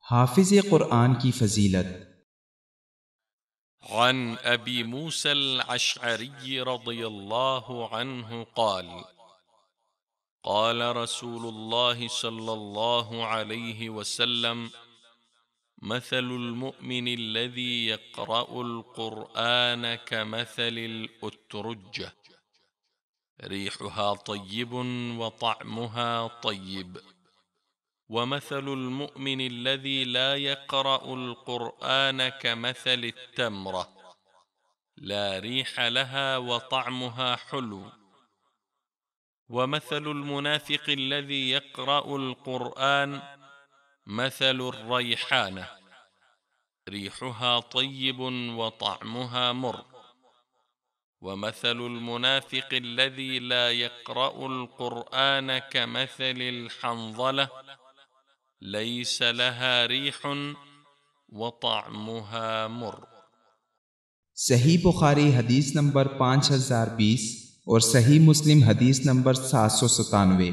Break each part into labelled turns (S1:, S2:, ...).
S1: हाफिज़ कुरान की फजीलत।
S2: अन अबी मूसा अल-अशअरी रज़ियल्लाहु अन्हु क़ाल क़ाल रसूलुल्लाह सल्लल्लाहु अलैहि वसल्लम मसलुल मुअमिनि अल्लज़ी यक़रउल क़ुरआन कमसलिल उत्रुज्जह रीहुहा तय्यिबुन व तअमुहा तय्यिब वमसलुल मुअमिनि अल्लज़ी ला यक़रउल क़ुरआन कमसलि तम्रह ला रीह लहा व तअमुहा हुलू वमसलुल मुनाफ़िक़ि अल्लज़ी यक़रउल क़ुरआन मसलुर रैहानह रीहुहा तय्यिबुन व तअमुहा मुर वमसलुल मुनाफ़िक़ि अल्लज़ी ला यक़रउल क़ुरआन कमसलिल हन्ज़लह लैस लहा रीहुन व तअमुहा मुर।
S1: सही बुखारी हदीस नंबर 5020 और सही मुस्लिम हदीस नंबर 797।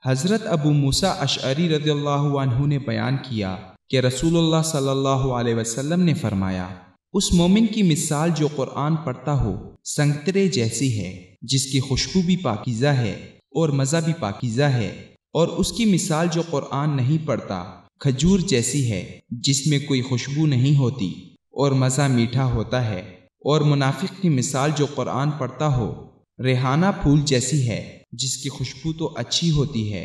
S1: हज़रत अबू मूसा अशअरी रज़ियल्लाहु अन्हु ने बयान किया कि रसूलुल्लाह सल्लल्लाहु अलैहि वसल्लम ने फरमाया, उस मोमिन की मिसाल जो कुरान पढ़ता हो संगतरे जैसी है, जिसकी खुशबू भी पाकीज़ा है और मज़ा भी पाकीज़ा है, और उसकी मिसाल जो कुरान नहीं पढ़ता खजूर जैसी है, जिसमें कोई खुशबू नहीं होती और मज़ा मीठा होता है। और मुनाफिक की मिसाल जो कुरान पढ़ता हो रेहाना फूल जैसी है, जिसकी खुशबू तो अच्छी होती है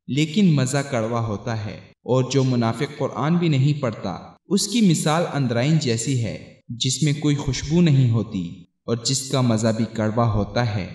S1: लेकिन मज़ा कड़वा होता है। और जो मुनाफिक कुरान भी नहीं पढ़ता उसकी मिसाल अंदराइन जैसी है, जिसमें कोई खुशबू नहीं होती और जिसका मज़ा भी कड़वा होता है।